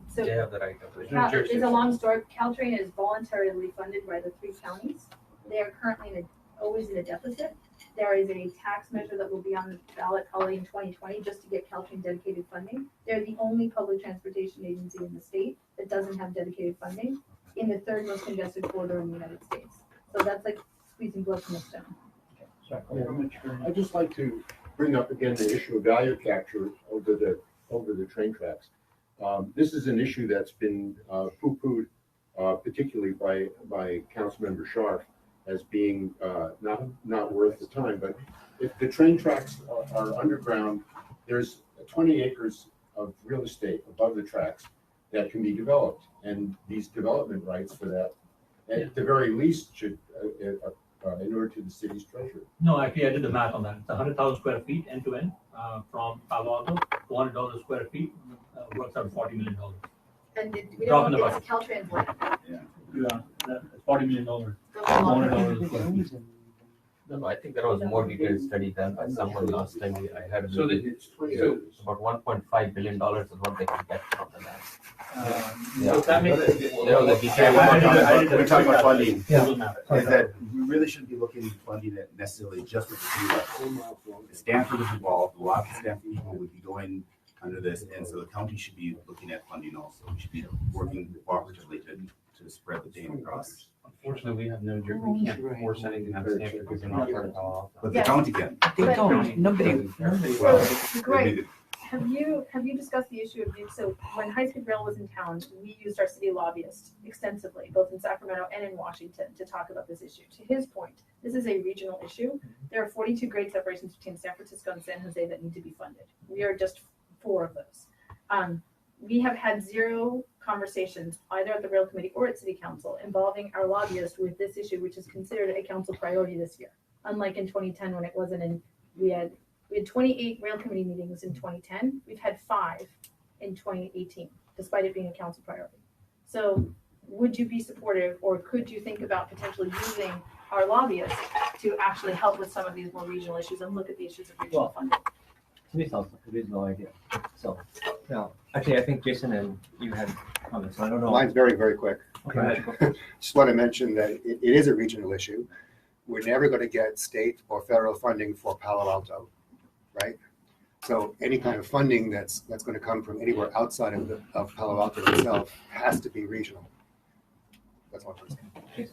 So They have the right of way. it's a long story. Caltrain is voluntarily funded by the 3 counties. They are currently always in a deficit. There is a tax measure that will be on the ballot probably in 2020 just to get Caltrain dedicated funding. They're the only public transportation agency in the state that doesn't have dedicated funding in the 3rd most congested corridor in the United States. So that's like squeezing blood from a stone. I'd just like to bring up again the issue of value capture over the train tracks. This is an issue that's been poo-pooed, particularly by Councilmember Scharf, as being not worth the time. But if the train tracks are underground, there's 20 acres of real estate above the tracks that can be developed, and these development rights for that, at the very least, should inure to the city's treasury. No, actually, I did the math on that. It's 100,000 square feet end to end from Palo Alto, $400 square feet, works out $40 million. And we don't know if it's Caltrain's land. Yeah, it's $40 million. $400. No, I think there was more detailed study done by someone last time. I had a So about $1.5 billion is what they could get from the land. So that makes There was a detailed. We're talking about funding. Yeah. Is that we really shouldn't be looking at funding it necessarily just with the city level. Stanford is involved. A lot of Stanford people would be going under this, and so the county should be looking at funding also. We should be working cooperatively to spread the data across. Unfortunately, we have no jury. We can't force anything on Stanford because they're not part of Palo Alto. But the county can. Nobody. Well, Greg, have you discussed the issue of so when High Speed Rail was in town, we used our city lobbyist extensively, both in Sacramento and in Washington, to talk about this issue. To his point, this is a regional issue. There are 42 grade separations between San Francisco and San Jose that need to be funded. We are just 4 of those. We have had 0 conversations either at the rail committee or at city council involving our lobbyist with this issue, which is considered a council priority this year. Unlike in 2010 when it wasn't, and we had 28 rail committee meetings in 2010. We've had 5 in 2018, despite it being a council priority. So would you be supportive, or could you think about potentially using our lobbyists to actually help with some of these more regional issues and look at the issues of regional funding? To me, sounds like a reasonable idea. So, now, actually, I think Jason and you had comments. I don't know. Mine's very, very quick. Okay. Just want to mention that it is a regional issue. We're never going to get state or federal funding for Palo Alto, right? So any kind of funding that's going to come from anywhere outside of Palo Alto itself has to be regional. That's all I'm saying.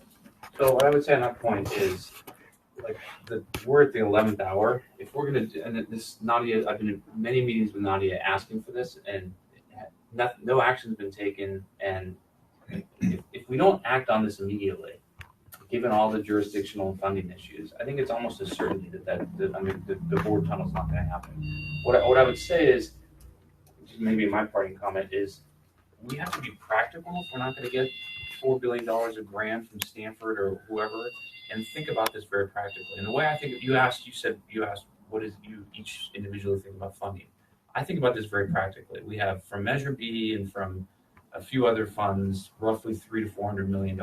So what I would say on that point is, like, we're at the 11th hour. If we're gonna do, and this Nadia, I've been in many meetings with Nadia asking for this, and no action's been taken. And if we don't act on this immediately, given all the jurisdictional and funding issues, I think it's almost a certainty that the board tunnel's not going to happen. What I would say is, which is maybe my parting comment, is we have to be practical if we're not going to get $4 billion of grant from Stanford or whoever, and think about this very practically. And the way I think, you asked, what is you each individually think about funding? I think about this very practically. We have from Measure B and from a few other funds, roughly $300 to $400 million.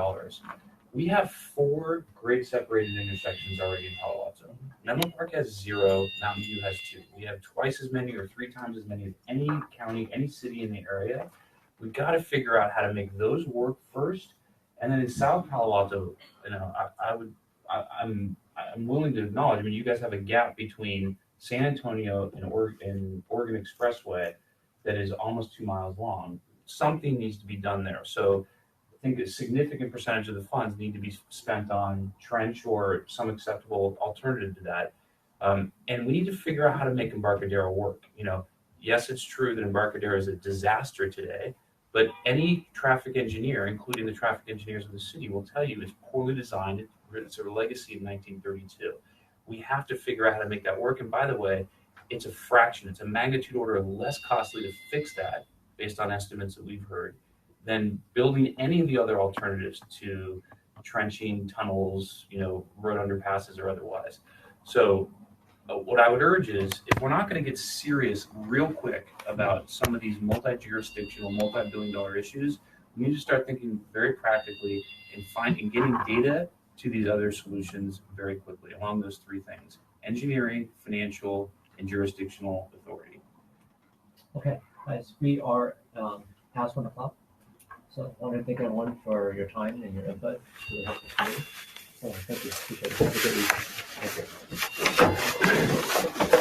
We have 4 grade separated intersections already in Palo Alto. Menlo Park has 0, Mountain View has 2. We have twice as many or 3 times as many as any county, any city in the area. We've got to figure out how to make those work first. And then in South Palo Alto, I'm willing to acknowledge, I mean, you guys have a gap between San Antonio and Oregon Expressway that is almost 2 miles long. Something needs to be done there. So I think a significant percentage of the funds need to be spent on trench or some acceptable alternative to that. And we need to figure out how to make Embarcadero work. Yes, it's true that Embarcadero is a disaster today, but any traffic engineer, including the traffic engineers of the city, will tell you it's poorly designed. It's a legacy of 1932. We have to figure out how to make that work. And by the way, it's a fraction, it's a magnitude order less costly to fix that, based on estimates that we've heard, than building any of the other alternatives to trenching, tunnels, road underpasses or otherwise. So what I would urge is, if we're not going to get serious real quick about some of these multi-jurisdictional, multi-billion-dollar issues, we need to start thinking very practically and getting data to these other solutions very quickly along those 3 things: engineering, financial, and jurisdictional authority. Okay, guys, we are past 1 o'clock. So I want to thank everyone for your time and your input. It's really helpful for me. So thank you. Appreciate it. Have a good week. Thank you.